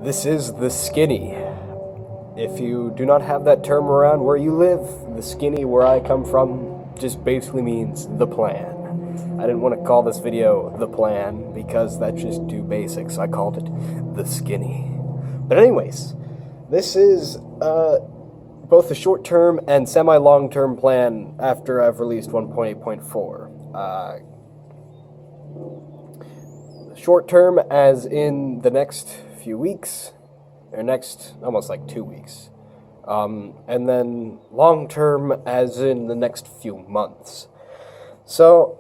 This is the skinny. If you do not have that term around where you live, the skinny where I come from just basically means the plan. I didn't want to call this video the plan because that's just too basic, so I called it the skinny. But anyways, this is both the short-term and semi-long-term plan after I've released 1.8.4. Short-term as in the next few weeks, or next almost like 2 weeks, and then long-term as in the next few months. So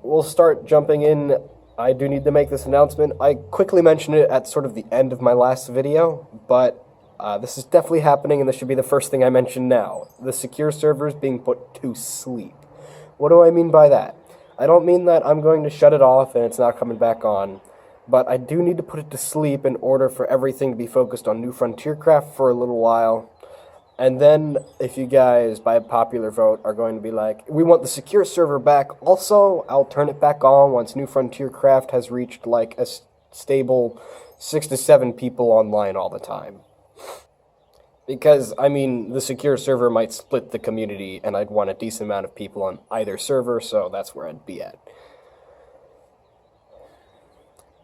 we'll start jumping in. I do need to make this announcement. I quickly mentioned it at sort of the end of my last video, but this is definitely happening, and this should be the first thing I mention now. The secure server is being put to sleep. What do I mean by that? I don't mean that I'm going to shut it off and it's not coming back on, but I do need to put it to sleep in order for everything to be focused on New Frontier Craft for a little while. And then, if you guys, by a popular vote, are going to be like, we want the secure server back also, I'll turn it back on once New Frontier Craft has reached like a stable 6 to 7 people online all the time. Because, I mean, the secure server might split the community, and I'd want a decent amount of people on either server, so that's where I'd be at.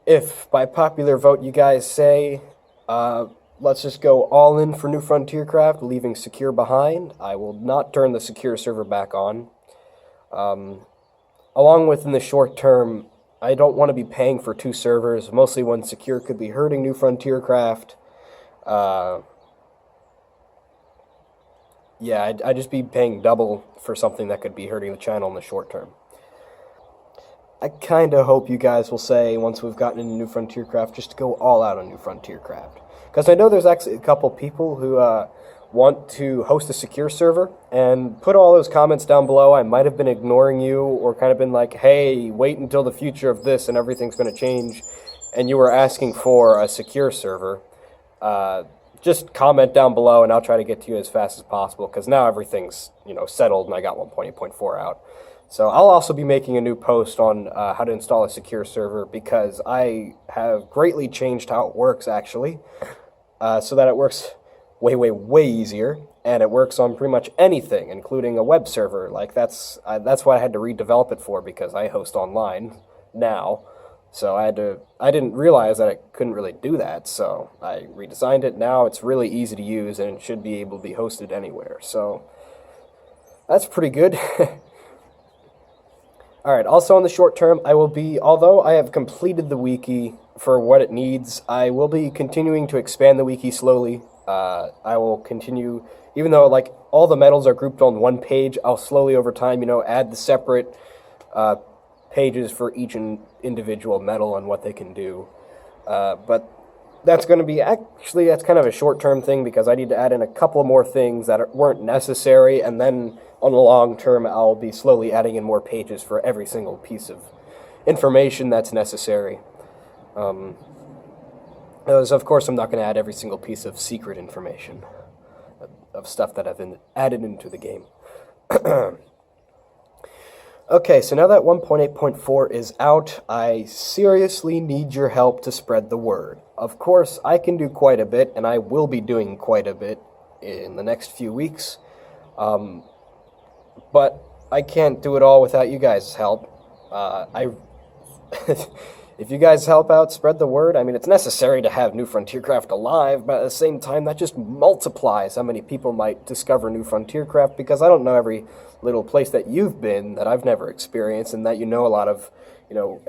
If, by popular vote, you guys say, let's just go all in for New Frontier Craft, leaving secure behind, I will not turn the secure server back on. Along with, in the short term, I don't want to be paying for 2 servers, mostly when secure could be hurting New Frontier Craft. Yeah, I'd just be paying double for something that could be hurting the channel in the short term. I kind of hope you guys will say, once we've gotten into New Frontier Craft, just to go all out on New Frontier Craft. Because I know there's actually a couple people who want to host a secure server, and put all those comments down below. I might have been ignoring you, or kind of been like, hey, wait until the future of this and everything's going to change, and you were asking for a secure server. Just comment down below and I'll try to get to you as fast as possible, because now everything's, settled and I got 1.8.4 out. So I'll also be making a new post on how to install a secure server, because I have greatly changed how it works, actually, so that it works way easier, and it works on pretty much anything, including a web server. Like, that's what I had to redevelop it for, because I host online now. So I didn't realize that I couldn't really do that, so I redesigned it. Now it's really easy to use, and it should be able to be hosted anywhere. So that's pretty good. Alright, also in the short term, although I have completed the wiki for what it needs, I will be continuing to expand the wiki slowly. I will continue, even though like all the medals are grouped on one page, I'll slowly over time, add the separate pages for each individual medal and what they can do. But that's going to be, that's kind of a short-term thing, because I need to add in a couple more things that weren't necessary, and then on the long term I'll be slowly adding in more pages for every single piece of information that's necessary. As of course I'm not going to add every single piece of secret information, of stuff that I've added into the game. Okay, so now that 1.8.4 is out, I seriously need your help to spread the word. Of course, I can do quite a bit, and I will be doing quite a bit in the next few weeks, but I can't do it all without you guys' help. If you guys help out, spread the word. I mean, it's necessary to have New Frontier Craft alive, but at the same time, that just multiplies how many people might discover New Frontier Craft, because I don't know every little place that you've been that I've never experienced, and that a lot of,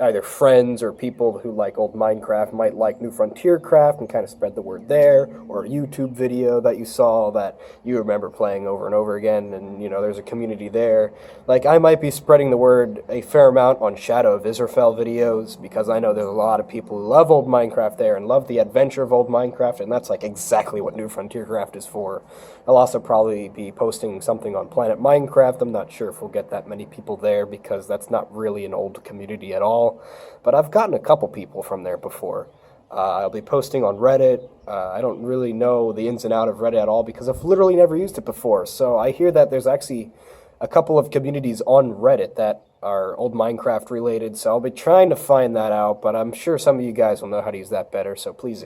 either friends or people who like old Minecraft might like New Frontier Craft and kind of spread the word there, or a YouTube video that you saw that you remember playing over and over again, and, there's a community there. Like, I might be spreading the word a fair amount on Shadow of Israfel videos, because I know there's a lot of people who love old Minecraft there and love the adventure of old Minecraft, and that's like exactly what New Frontier Craft is for. I'll also probably be posting something on Planet Minecraft. I'm not sure if we'll get that many people there, because that's not really an old community at all, but I've gotten a couple people from there before. I'll be posting on Reddit. I don't really know the ins and outs of Reddit at all, because I've literally never used it before, so I hear that there's actually a couple of communities on Reddit that are old Minecraft related, so I'll be trying to find that out, but I'm sure some of you guys will know how to use that better, so please,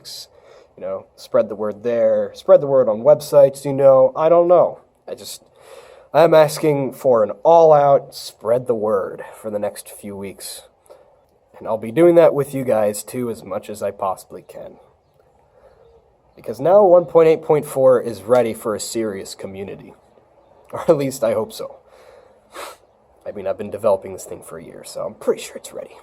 spread the word there. Spread the word on websites, I don't know. I'm asking for an all-out spread the word for the next few weeks. And I'll be doing that with you guys, too, as much as I possibly can. Because now 1.8.4 is ready for a serious community. Or at least I hope so. I mean, I've been developing this thing for a year, so I'm pretty sure it's ready.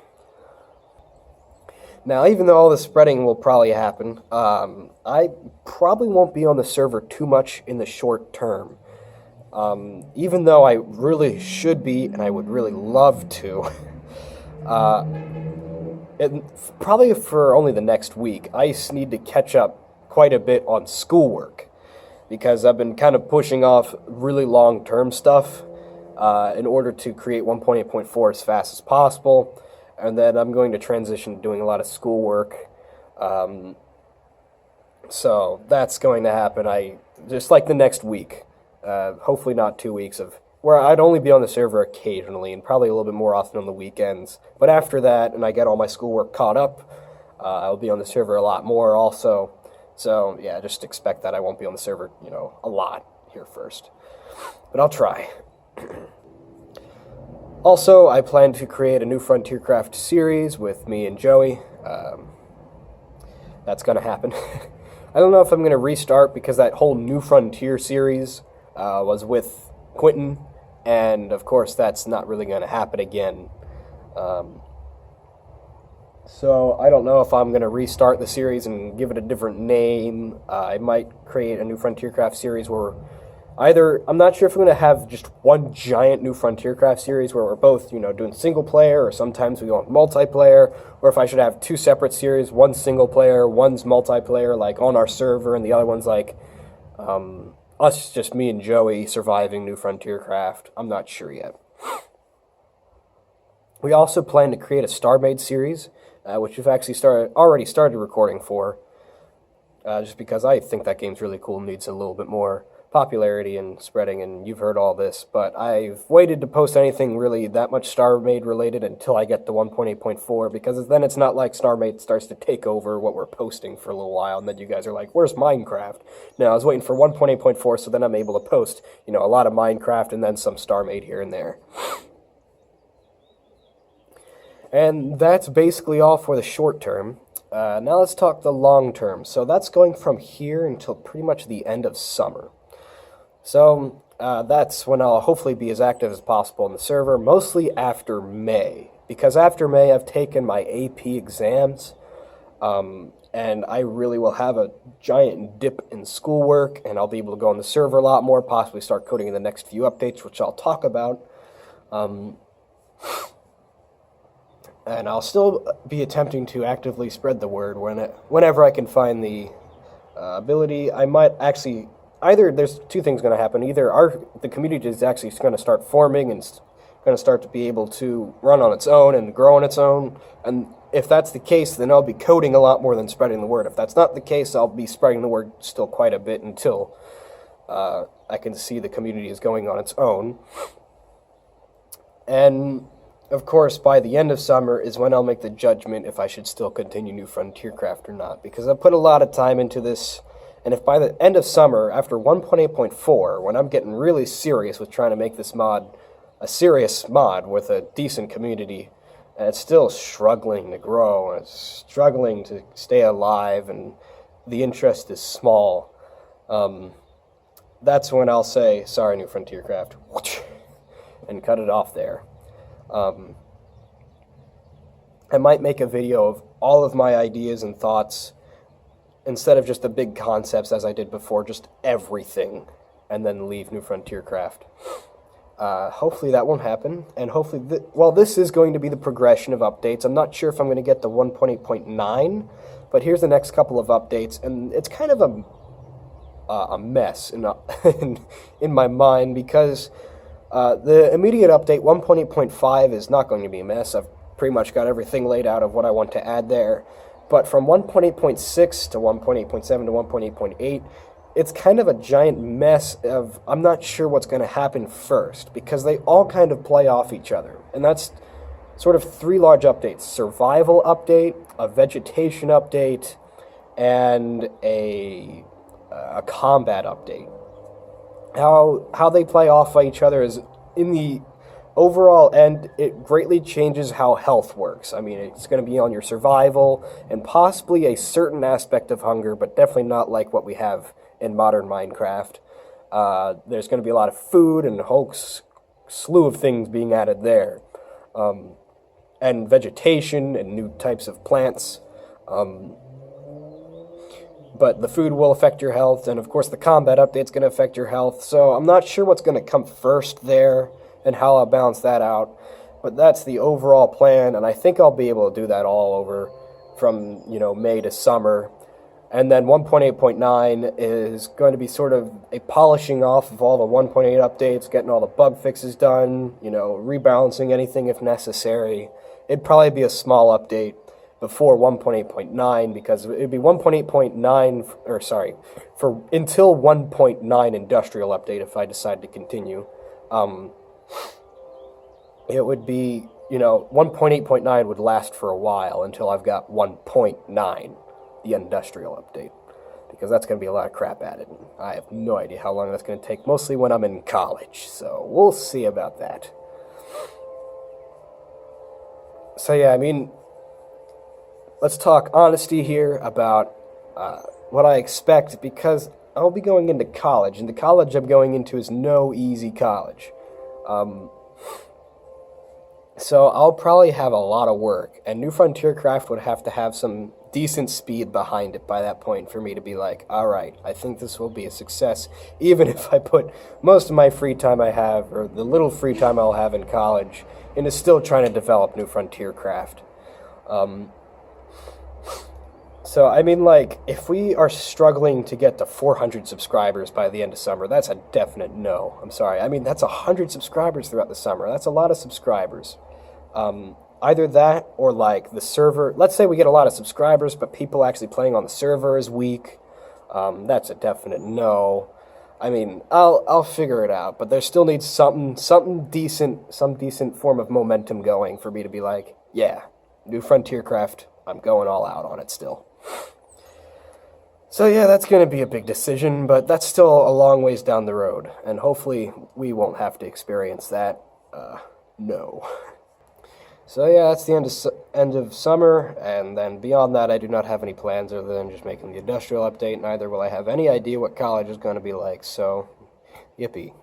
Now, even though all the spreading will probably happen, I probably won't be on the server too much in the short term. Even though I really should be, and I would really love to, probably for only the next week, I just need to catch up quite a bit on schoolwork, because I've been kind of pushing off really long-term stuff in order to create 1.8.4 as fast as possible, and then I'm going to transition to doing a lot of schoolwork. So that's going to happen. Just like the next week. Hopefully not 2 weeks of where I'd only be on the server occasionally and probably a little bit more often on the weekends. But after that, and I get all my schoolwork caught up, I'll be on the server a lot more also. So yeah, just expect that I won't be on the server, a lot here first. But I'll try. Also, I plan to create a new Frontiercraft series with me and Joey. That's going to happen. I don't know if I'm going to restart because that whole New Frontier series was with Quentin, and of course that's not really going to happen again. So I don't know if I'm going to restart the series and give it a different name. I might create a New Frontiercraft series where I'm not sure if I'm going to have just one giant New Frontiercraft series where we're both, doing single player, or sometimes we go on multiplayer, or if I should have two separate series, one single player, one's multiplayer, like on our server, and the other one's like us, just me and Joey surviving New Frontiercraft. I'm not sure yet. We also plan to create a StarMade series, which we've actually already started recording for, just because I think that game's really cool and needs a little bit more popularity and spreading, and you've heard all this, but I've waited to post anything really that much StarMade related until I get to 1.8.4, because then it's not like StarMade starts to take over what we're posting for a little while, and then you guys are like, where's Minecraft? Now, I was waiting for 1.8.4, so then I'm able to post, a lot of Minecraft and then some StarMade here and there. And that's basically all for the short term. Now let's talk the long term. So that's going from here until pretty much the end of summer. So that's when I'll hopefully be as active as possible in the server, mostly after May. Because after May, I've taken my AP exams, and I really will have a giant dip in schoolwork, and I'll be able to go on the server a lot more, possibly start coding in the next few updates, which I'll talk about. And I'll still be attempting to actively spread the word whenever I can find the ability. I might actually... Either there's two things going to happen. Either the community is actually going to start forming and going to start to be able to run on its own and grow on its own. And if that's the case, then I'll be coding a lot more than spreading the word. If that's not the case, I'll be spreading the word still quite a bit until I can see the community is going on its own. And, of course, by the end of summer is when I'll make the judgment if I should still continue New Frontiercraft or not. Because I've put a lot of time into this. And if by the end of summer, after 1.8.4, when I'm getting really serious with trying to make this mod a serious mod with a decent community, and it's still struggling to grow, and it's struggling to stay alive, and the interest is small, that's when I'll say, sorry, New Frontiercraft, and cut it off there. I might make a video of all of my ideas and thoughts, instead of just the big concepts as I did before, just everything, and then leave New Frontiercraft. Hopefully that won't happen, and hopefully, this is going to be the progression of updates. I'm not sure if I'm going to get to 1.8.9, but here's the next couple of updates, and it's kind of a mess in my mind, because the immediate update, 1.8.5, is not going to be a mess. I've pretty much got everything laid out of what I want to add there. But from 1.8.6 to 1.8.7 to 1.8.8, it's kind of a giant mess of, I'm not sure what's going to happen first, because they all kind of play off each other. And that's sort of three large updates: survival update, a vegetation update, and a combat update. How they play off each other is, in the overall end, it greatly changes how health works. I mean, it's going to be on your survival and possibly a certain aspect of hunger, but definitely not like what we have in modern Minecraft. There's going to be a lot of food and a whole slew of things being added there. And vegetation and new types of plants. But the food will affect your health, and of course the combat update's going to affect your health, so I'm not sure what's going to come first there and how I'll balance that out, but that's the overall plan, and I think I'll be able to do that all over from, May to summer. And then 1.8.9 is going to be sort of a polishing off of all the 1.8 updates, getting all the bug fixes done, rebalancing anything if necessary. It'd probably be a small update before 1.8.9, because it'd be 1.8.9, or sorry, for until 1.9 industrial update if I decide to continue. It would be, 1.8.9 would last for a while until I've got 1.9, the industrial update, because that's going to be a lot of crap added. And I have no idea how long that's going to take, mostly when I'm in college, so we'll see about that. So yeah, I mean, let's talk honesty here about what I expect, because I'll be going into college, and the college I'm going into is no easy college. So I'll probably have a lot of work, and New Frontier Craft would have to have some decent speed behind it by that point for me to be like, alright, I think this will be a success, even if I put most of my free time I have, or the little free time I'll have in college, into still trying to develop New Frontier Craft. So, I mean, if we are struggling to get to 400 subscribers by the end of summer, that's a definite no. I'm sorry. I mean, that's 100 subscribers throughout the summer. That's a lot of subscribers. Either that or, the server. Let's say we get a lot of subscribers, but people actually playing on the server is weak. That's a definite no. I mean, I'll figure it out, but there still needs something decent, some decent form of momentum going for me to be like, yeah, New Frontier Craft, I'm going all out on it still. So yeah, that's going to be a big decision, but that's still a long ways down the road, and hopefully we won't have to experience that. No. So yeah, that's the end of summer, and then beyond that I do not have any plans other than just making the industrial update, neither will I have any idea what college is going to be like, so yippee.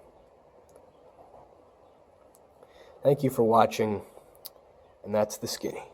Thank you for watching, and that's the Skinny.